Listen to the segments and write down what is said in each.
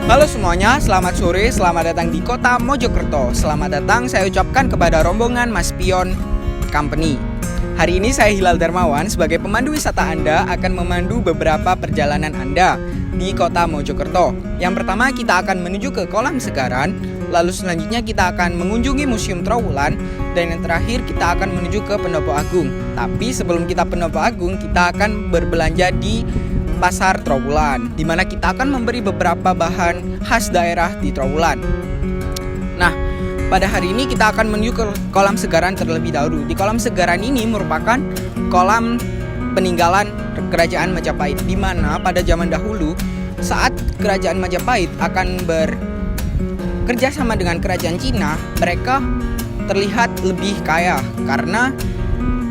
Halo semuanya, selamat sore, selamat datang di kota Mojokerto. Selamat datang saya ucapkan kepada rombongan Mas Pion Company. Hari ini saya Hilal Darmawan sebagai pemandu wisata Anda akan memandu beberapa perjalanan Anda di kota Mojokerto. Yang pertama kita akan menuju ke Kolam Segaran, lalu selanjutnya kita akan mengunjungi Museum Trowulan, dan yang terakhir kita akan menuju ke Pendopo Agung. Tapi sebelum kita Pendopo Agung, kita akan berbelanja di Pasar Trowulan, di mana kita akan memberi beberapa bahan khas daerah di Trowulan. Nah, pada hari ini kita akan menuju ke Kolam Segaran terlebih dahulu. Di Kolam Segaran ini merupakan kolam peninggalan Kerajaan Majapahit, di mana pada zaman dahulu saat Kerajaan Majapahit akan bekerja sama dengan Kerajaan Cina, mereka terlihat lebih kaya karena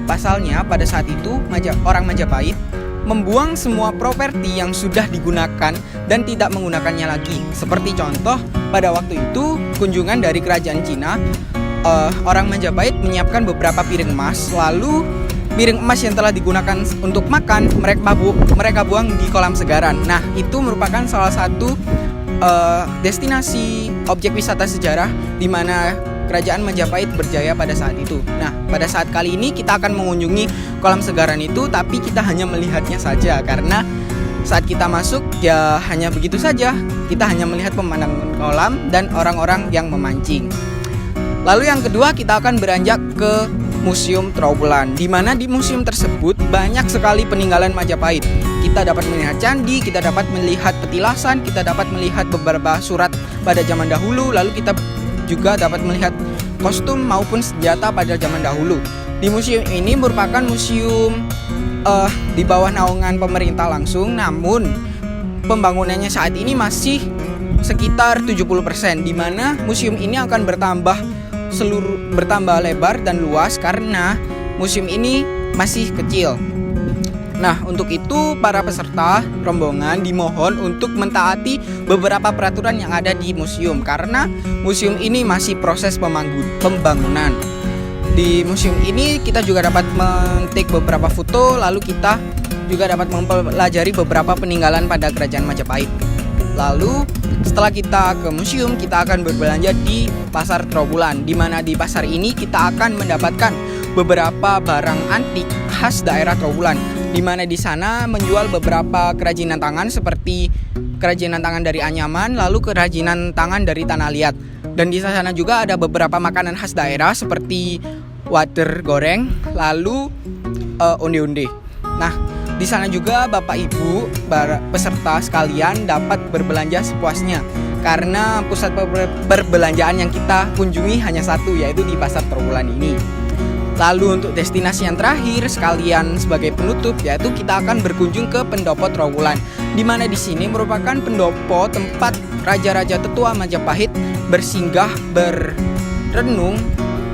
pasalnya pada saat itu orang Majapahit membuang semua properti yang sudah digunakan dan tidak menggunakannya lagi. Seperti contoh, pada waktu itu kunjungan dari kerajaan Cina, orang Majapahit menyiapkan beberapa piring emas, lalu piring emas yang telah digunakan untuk makan mereka buang di Kolam Segaran. Nah, itu merupakan salah satu destinasi objek wisata sejarah di mana Kerajaan Majapahit berjaya pada saat itu. Nah, pada saat kali ini kita akan mengunjungi Kolam Segaran itu, tapi kita hanya melihatnya saja karena saat kita masuk ya hanya begitu saja. Kita hanya melihat pemandangan kolam dan orang-orang yang memancing. Lalu yang kedua kita akan beranjak ke Museum Trowulan, di mana di museum tersebut banyak sekali peninggalan Majapahit. Kita dapat melihat candi, kita dapat melihat petilasan, kita dapat melihat beberapa surat pada zaman dahulu, lalu kita juga dapat melihat kostum maupun senjata pada zaman dahulu. Di museum ini merupakan museum di bawah naungan pemerintah langsung, namun pembangunannya saat ini masih sekitar 70%, di mana museum ini akan bertambah lebar dan luas karena museum ini masih kecil. Nah, untuk itu para peserta rombongan dimohon untuk mentaati beberapa peraturan yang ada di museum karena museum ini masih proses pembangunan. Di museum ini kita juga dapat men-take beberapa foto, lalu kita juga dapat mempelajari beberapa peninggalan pada Kerajaan Majapahit. Lalu setelah kita ke museum, kita akan berbelanja di Pasar Trowulan, di mana di pasar ini kita akan mendapatkan beberapa barang antik khas daerah Trowulan, di mana di sana menjual beberapa kerajinan tangan seperti kerajinan tangan dari anyaman, lalu kerajinan tangan dari tanah liat. Dan di sana juga ada beberapa makanan khas daerah seperti wader goreng, lalu onde-onde. Nah, di sana juga Bapak Ibu peserta sekalian dapat berbelanja sepuasnya karena pusat perbelanjaan yang kita kunjungi hanya satu, yaitu di Pasar Trowulan ini. Lalu untuk destinasi yang terakhir sekalian sebagai penutup, yaitu kita akan berkunjung ke Pendopo Trowulan, di mana di sini merupakan pendopo tempat raja-raja tetua Majapahit bersinggah berenung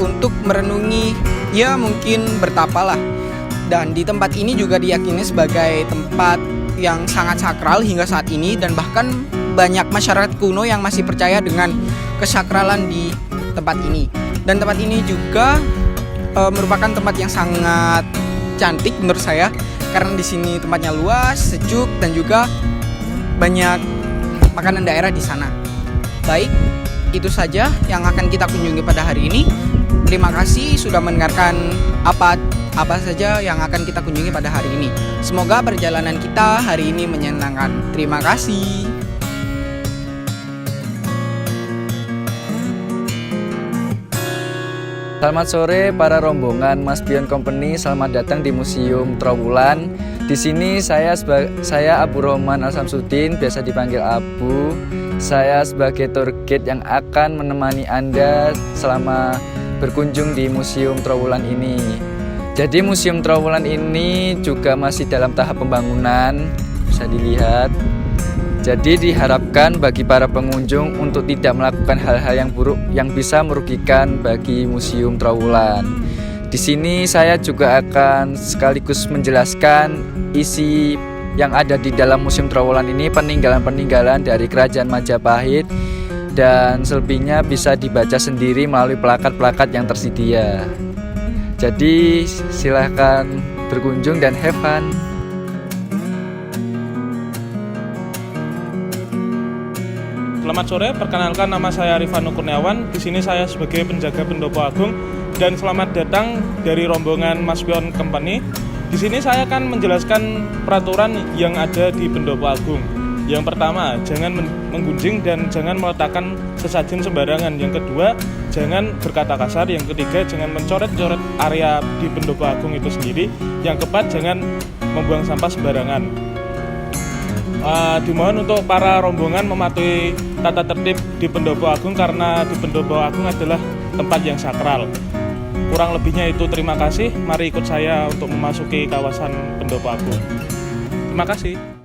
untuk merenungi, ya mungkin bertapa lah. Dan di tempat ini juga diyakini sebagai tempat yang sangat sakral hingga saat ini, dan bahkan banyak masyarakat kuno yang masih percaya dengan kesakralan di tempat ini. Dan tempat ini juga merupakan tempat yang sangat cantik menurut saya karena di sini tempatnya luas, sejuk, dan juga banyak makanan daerah di sana. Baik, itu saja yang akan kita kunjungi pada hari ini. Terima kasih sudah mendengarkan apa saja yang akan kita kunjungi pada hari ini. Semoga perjalanan kita hari ini menyenangkan. Terima kasih. Selamat sore para rombongan Mas Pion Company, selamat datang di Museum Trowulan. Di sini saya Abu Rohman Al-Samsudin, biasa dipanggil Abu. Saya sebagai tour guide yang akan menemani Anda selama berkunjung di Museum Trowulan ini. Jadi Museum Trowulan ini juga masih dalam tahap pembangunan, bisa dilihat. Jadi diharapkan bagi para pengunjung untuk tidak melakukan hal-hal yang buruk yang bisa merugikan bagi Museum Trowulan. Di sini saya juga akan sekaligus menjelaskan isi yang ada di dalam Museum Trowulan ini, peninggalan-peninggalan dari Kerajaan Majapahit, dan selebihnya bisa dibaca sendiri melalui plakat-plakat yang tersedia. Jadi silahkan berkunjung dan have fun. Selamat sore, perkenalkan nama saya Rifano Kurniawan. Di sini saya sebagai penjaga Pendopo Agung dan selamat datang dari rombongan Mas Pion Company. Di sini saya akan menjelaskan peraturan yang ada di Pendopo Agung. Yang pertama, jangan menggunjing dan jangan meletakkan sesajen sembarangan. Yang kedua, jangan berkata kasar. Yang ketiga, jangan mencoret-coret area di Pendopo Agung itu sendiri. Yang keempat, jangan membuang sampah sembarangan. Dimohon untuk para rombongan mematuhi tata tertib di Pendopo Agung karena di Pendopo Agung adalah tempat yang sakral. Kurang lebihnya itu, terima kasih. Mari ikut saya untuk memasuki kawasan Pendopo Agung. Terima kasih.